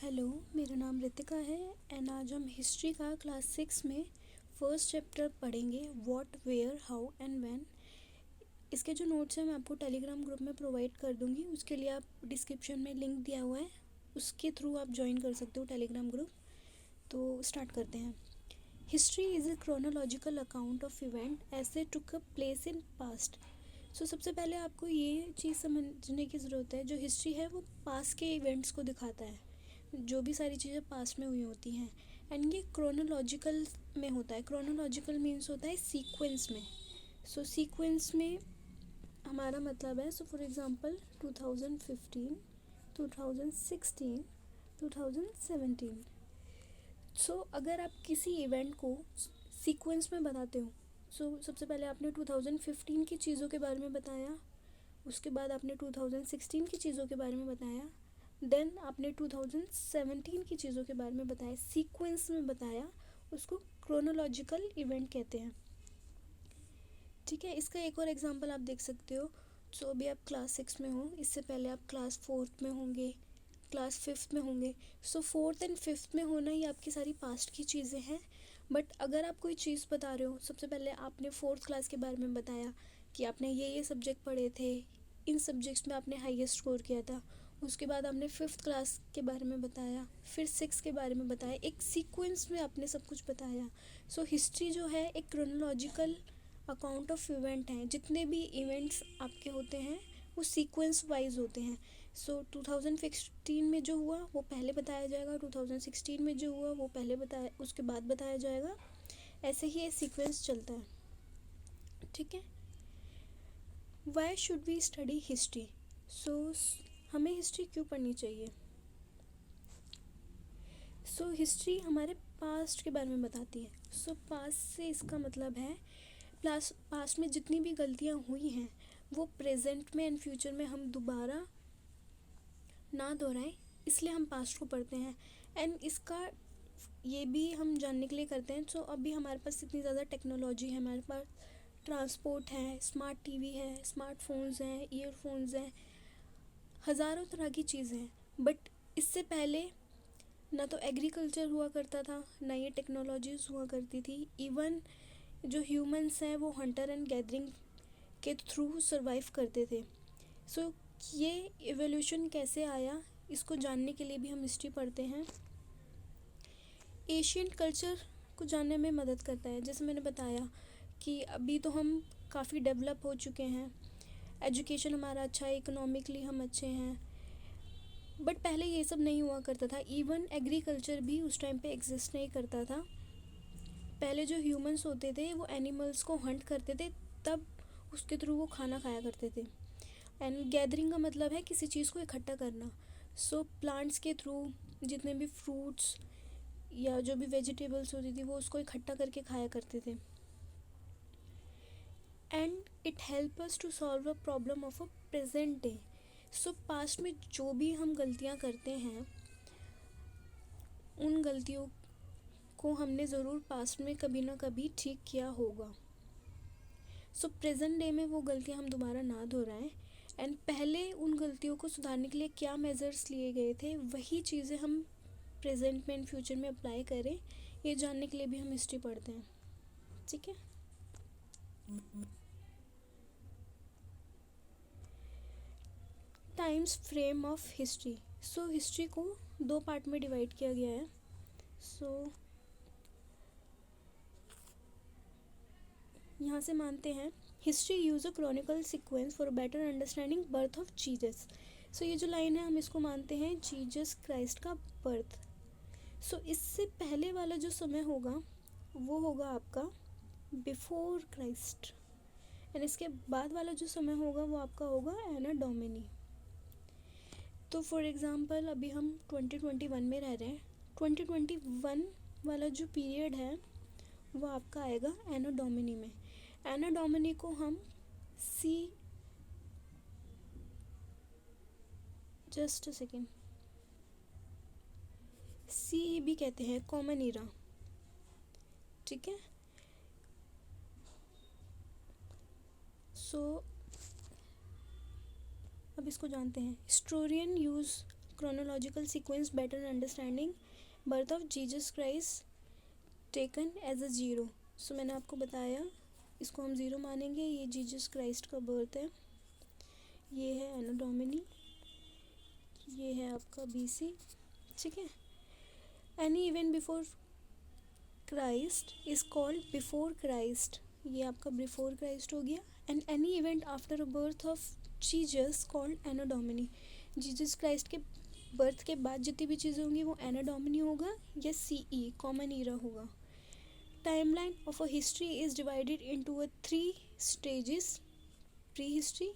Hello, मेरा नाम रितिका है एंड आज हम हिस्ट्री का क्लास 6 में फर्स्ट चैप्टर पढ़ेंगे what where how and when. इसके जो नोट्स हैं मैं आपको टेलीग्राम ग्रुप में प्रोवाइड कर दूंगी। उसके लिए आप डिस्क्रिप्शन में लिंक दिया हुआ है, उसके थ्रू आप ज्वाइन कर सकते हो टेलीग्राम ग्रुप। तो स्टार्ट करते हैं। History is a chronological account of event as they took a place in past. So सबसे पहले आपको ये चीज़ समझने की ज़रूरत है, जो हिस्ट्री है वो पास्ट के इवेंट्स को दिखाता है, जो भी सारी चीज़ें पास्ट में हुई होती हैं। एंड ये क्रोनोलॉजिकल में होता है। क्रोनोलॉजिकल मीन्स होता है सीक्वेंस में। सो सीक्वेंस में हमारा मतलब है, सो फॉर एग्जांपल 2015, 2016, 2017। सो अगर आप किसी इवेंट को सीक्वेंस में बताते हो, सो सबसे पहले आपने 2015 की चीज़ों के बारे में बताया, उसके बाद आपने 2016 की चीज़ों के बारे में बताया, देन आपने 2017 की चीज़ों के बारे में बताया, सीक्वेंस में बताया। उसको क्रोनोलॉजिकल इवेंट कहते हैं। ठीक है, इसका एक और एग्जांपल आप देख सकते हो। सो अभी आप क्लास 6 में हो, इससे पहले आप क्लास 4th में होंगे, क्लास 5th में होंगे। सो 4th एंड 5th में होना ही आपकी सारी पास्ट की चीज़ें हैं। बट अगर आप कोई चीज़ बता रहे हो, सबसे पहले आपने 4th क्लास के बारे में बताया कि आपने ये सब्जेक्ट पढ़े थे, इन सब्जेक्ट्स में आपने हाईएस्ट स्कोर किया था। उसके बाद आपने 5th क्लास के बारे में बताया, फिर 6 के बारे में बताया, एक सीक्वेंस में आपने सब कुछ बताया। सो हिस्ट्री जो है एक क्रोनोलॉजिकल अकाउंट ऑफ इवेंट हैं। जितने भी इवेंट्स आपके होते हैं वो सीक्वेंस वाइज होते हैं। सो 2015 में जो हुआ वो पहले बताया जाएगा, 2016 में जो हुआ वो पहले बताया, उसके बाद बताया जाएगा। ऐसे ही ये सीक्वेंस चलता है। ठीक है। Why should we study history? So हमें हिस्ट्री क्यों पढ़नी चाहिए? सो हिस्ट्री हमारे पास्ट के बारे में बताती है। सो पास्ट से इसका मतलब है पास्ट में जितनी भी गलतियाँ हुई हैं वो प्रेजेंट में एंड फ्यूचर में हम दोबारा ना दोहराएं, इसलिए हम पास्ट को पढ़ते हैं। एंड इसका ये भी हम जानने के लिए करते हैं। सो अभी हमारे पास इतनी ज़्यादा टेक्नोलॉजी है, हमारे पास ट्रांसपोर्ट है, स्मार्ट टीवी है, स्मार्टफोन्स हैं, ईयरफोन्स हैं, हज़ारों तरह की चीज़ें हैं। बट इससे पहले ना तो एग्रीकल्चर हुआ करता था, ना ये टेक्नोलॉजीज़ हुआ करती थी। इवन जो ह्यूमंस हैं वो हंटर एंड गैदरिंग के थ्रू सरवाइव करते थे। सो ये एवोल्यूशन कैसे आया, इसको जानने के लिए भी हम हिस्ट्री पढ़ते हैं। एशियंट कल्चर को जानने में मदद करता है। जैसे मैंने बताया कि अभी तो हम काफ़ी डेवलप हो चुके हैं, एजुकेशन हमारा अच्छा है, इकोनॉमिकली हम अच्छे हैं। बट पहले ये सब नहीं हुआ करता था। इवन एग्रीकल्चर भी उस टाइम पे एग्जिस्ट नहीं करता था। पहले जो ह्यूमंस होते थे वो एनिमल्स को हंट करते थे, तब उसके थ्रू वो खाना खाया करते थे। एंड गैदरिंग का मतलब है किसी चीज़ को इकट्ठा करना। सो प्लांट्स के थ्रू जितने भी फ्रूट्स या जो भी वेजिटेबल्स होती थी वो उसको इकट्ठा करके खाया करते थे। And it help us to solve a problem of a present day. So past में जो भी हम गलतियाँ करते हैं उन गलतियों को हमने ज़रूर पास्ट में कभी ना कभी ठीक किया होगा। सो प्रेजेंट डे में वो गलतियाँ हम दोबारा ना दोहराएं। एंड पहले उन गलतियों को सुधारने के लिए क्या मेजर्स लिए गए थे वही चीज़ें हम प्रेजेंट में एंड फ्यूचर में अप्लाई करें, ये जानने के लिए भी हम हिस्ट्री पढ़ते हैं। ठीक है। Times frame of history. So history को दो पार्ट में डिवाइड किया गया है। सो यहाँ से मानते हैं history use a chronicle sequence for better understanding birth of Jesus. So ये जो लाइन है हम इसको मानते हैं जीसस क्राइस्ट का बर्थ। सो इससे पहले वाला जो समय होगा वो होगा आपका बिफोर क्राइस्ट, एंड इसके बाद वाला जो समय होगा वो आपका होगा एना डोमिनी। तो फॉर एग्ज़ाम्पल अभी हम 2021 में रह रहे हैं। 2021 वाला जो पीरियड है वो आपका आएगा एना डोमिनी में। एना डोमिनी को हम सी जस्ट सेकेंड सी भी कहते हैं, कॉमन ईरा। ठीक है। सो अब इसको जानते हैं। Historian use chronological sequence better understanding birth of Jesus Christ taken as a zero. सो मैंने आपको बताया इसको हम ज़ीरो मानेंगे. ये जीसस क्राइस्ट का बर्थ है. ये है एनो डोमिनी. ये है आपका BC. ठीक है. Any event before Christ is called before Christ. ये आपका बिफोर क्राइस्ट हो गया. And any event after a birth of Jesus called anno domini. Jesus Christ के बर्थ के बाद जितनी भी चीज़ें होंगी वो एनो डोमिनी होगा या CE कॉमन ईरा होगा. Timeline of a history is divided into a 3 stages: prehistory,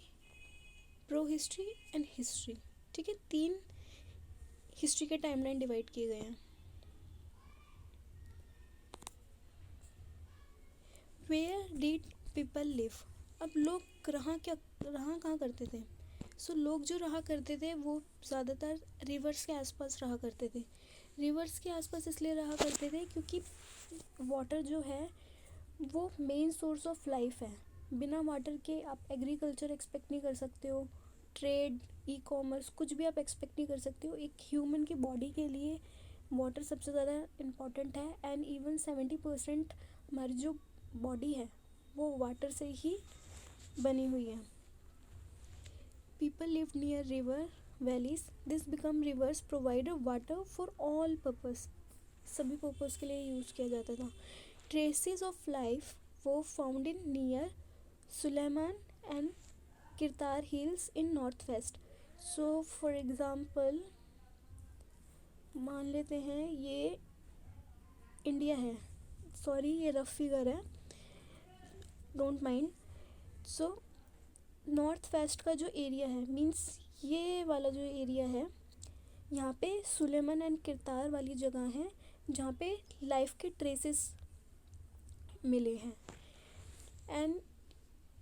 prohistory and history. ठीक है. 3 हिस्ट्री के टाइमलाइन डिवाइड किए गए हैं. Where did people live? अब लोग रहा कहाँ करते थे. सो लोग जो रहा करते थे वो ज़्यादातर रिवर्स के आसपास रहा करते थे. रिवर्स के आसपास इसलिए रहा करते थे क्योंकि वाटर जो है वो मेन सोर्स ऑफ लाइफ है. बिना वाटर के आप एग्रीकल्चर एक्सपेक्ट नहीं कर सकते हो. ट्रेड, ई-कॉमर्स, कुछ भी आप एक्सपेक्ट नहीं कर सकते हो. एक ह्यूमन की बॉडी के लिए वाटर सबसे ज़्यादा इम्पॉर्टेंट है. एंड इवन 70% हमारी जो बॉडी है वो वाटर से ही बनी हुई है. People live near river valleys. This become rivers provide water for all purpose. सभी पर्पस के लिए यूज़ किया जाता था. ट्रेसेस ऑफ लाइफ वो found in near Sulaiman and Kirthar hills in north west. So for example मान लेते हैं ये इंडिया है. सॉरी ये रफ फिगर है, don't mind. So north west का जो एरिया है मीन्स ये वाला जो एरिया है यहाँ पे सुलेमान एंड किरतार वाली जगह है जहाँ पे लाइफ के ट्रेसेस मिले हैं. एंड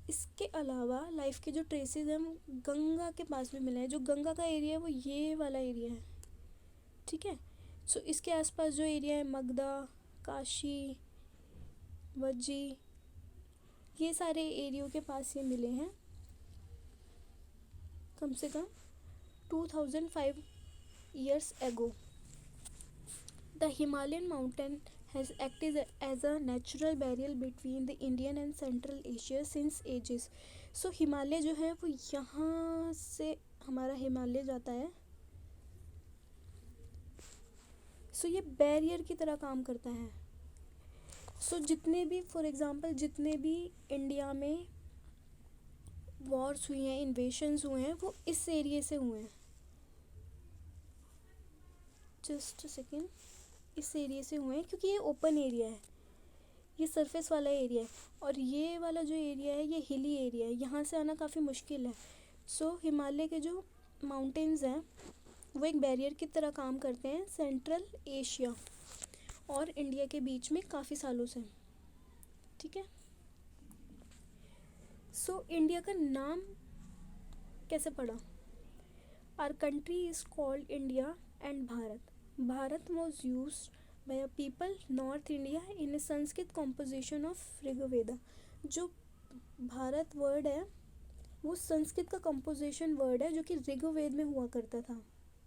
इसके अलावा लाइफ के जो ट्रेसेस हैं गंगा के पास भी मिले हैं. जो गंगा का एरिया है वो ये वाला एरिया है. ठीक है. सो इसके आसपास जो एरिया है मगधा, काशी, वज्जी, ये सारे एरियो के पास ये मिले हैं. कम से कम 2005 years ago. The Himalayan mountain has acted as a natural barrier between the Indian and Central Asia since ages. So Himalaya जो है वो यहाँ से हमारा हिमालय जाता है. सो ये बैरियर की तरह काम करता है. सो जितने भी फॉर एग्ज़ाम्पल जितने भी इंडिया में वॉर्स हुई हैं, इन्वेशंस हुए हैं, वो इस एरिया से हुए हैं. Just second. इस एरिया से हुए हैं क्योंकि ये ओपन एरिया है. ये सरफेस वाला एरिया है और ये वाला जो एरिया है ये हिली एरिया है. यहाँ से आना काफ़ी मुश्किल है. सो हिमालय के जो माउंटेन्स हैं वो एक बैरियर की तरह काम करते हैं सेंट्रल एशिया और इंडिया के बीच में काफ़ी सालों से. ठीक है. सो इंडिया का नाम कैसे पड़ा. Our country is called India and Bharat. Bharat was used by a people north India in a Sanskrit composition of Rigveda. जो भारत वर्ड है वो संस्कृत का कंपोजिशन वर्ड है जो कि ऋग्वेद में हुआ करता था.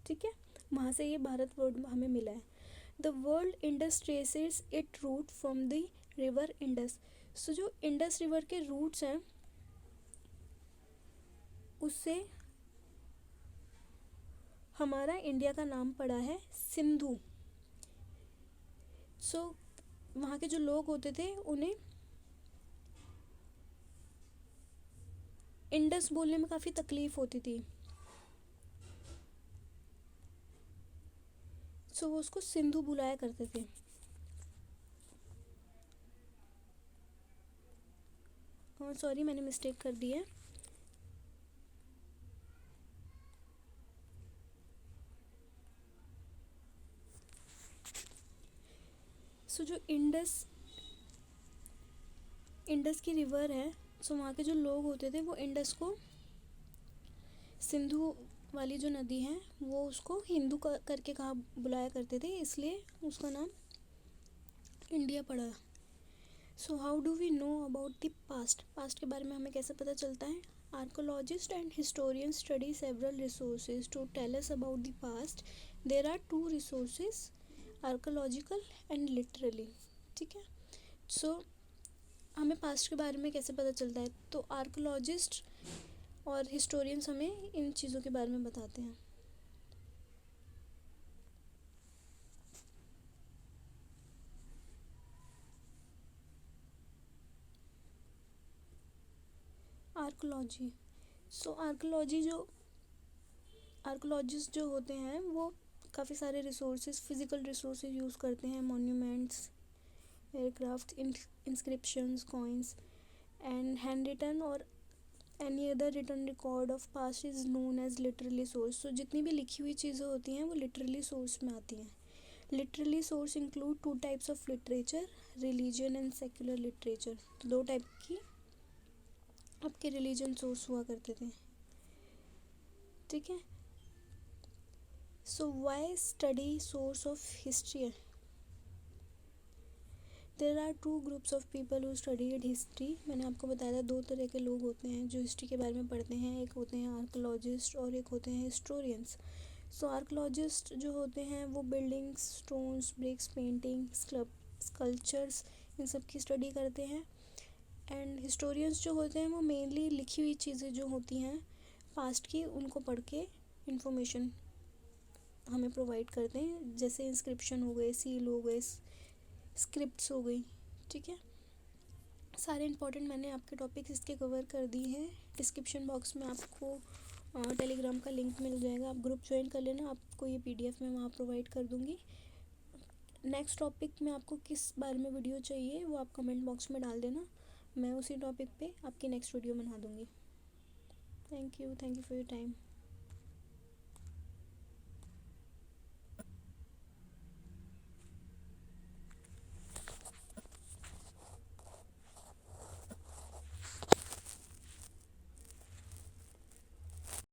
ठीक है. वहाँ से ये भारत वर्ड हमें मिला है. The world Indus traces it root from the river Indus. So जो इंडस रिवर के रूट्स हैं उससे हमारा इंडिया का नाम पड़ा है सिंधु. सो वहाँ के जो लोग होते थे उन्हें इंडस बोलने में काफ़ी तकलीफ़ होती थी. सो वो उसको सिंधु बुलाया करते थे. सॉरी मैंने मिस्टेक कर दी है. सो जो इंडस की रिवर है सो वहाँ के जो लोग होते थे वो इंडस को सिंधु वाली जो नदी है वो उसको हिंदू करके कहा बुलाया करते थे, इसलिए उसका नाम इंडिया पड़ा. So how do we know about the past. Past के बारे में हमें कैसे पता चलता है. Archaeologists and historians study several resources to tell us about the past. There are two resources, archaeological and literally. ठीक है, सो हमें पास्ट के बारे में कैसे पता चलता है, तो आर्कोलॉजिस्ट और हिस्टोरियंस हमें इन चीज़ों के बारे में बताते हैं. आर्कोलॉजी, सो आर्कोलॉजिस्ट जो होते हैं वो काफ़ी सारे रिसोर्सेज, फिज़िकल रिसोर्सेज यूज़ करते हैं. Monuments, aircraft, inscriptions, coins and hand written और any other written record of past is known as literally source. तो जितनी भी लिखी हुई चीज़ें होती हैं वो लिटरली सोर्स में आती हैं. Literally source include two types of literature, religion and secular literature. तो दो टाइप की आपके रिलीजन सोर्स हुआ करते थे. ठीक है, so why study source of history. There are two groups of people who studied history. मैंने आपको बताया था दो तरह के लोग होते हैं जो हिस्ट्री के बारे में पढ़ते हैं. एक होते हैं आर्कोलॉजिस्ट और एक होते हैं हिस्टोरियंस. सो आर्कोलॉजिस्ट जो होते हैं वो buildings, stones, bricks, painting, sculptures, इन सब की स्टडी करते हैं. एंड हिस्टोरियंस जो होते हैं वो मेनली लिखी हुई चीज़ें जो होती हैं पास्ट की, उनको पढ़ के इंफॉर्मेशन हमें प्रोवाइड करते हैं. जैसे इंस्क्रिप्शन हो गए, सील हो गए, स्क्रिप्ट्स हो गई. ठीक है, सारे इंपॉर्टेंट मैंने आपके टॉपिक्स इसके कवर कर दिए हैं. डिस्क्रिप्शन बॉक्स में आपको टेलीग्राम का लिंक मिल जाएगा, आप ग्रुप ज्वाइन कर लेना. आपको ये PDF मैं वहाँ प्रोवाइड कर दूँगी. नेक्स्ट टॉपिक में आपको किस बारे में वीडियो चाहिए वो आप कमेंट बॉक्स में डाल देना. मैं उसी टॉपिक पे आपकी नेक्स्ट वीडियो बना दूँगी. Thank you for your time.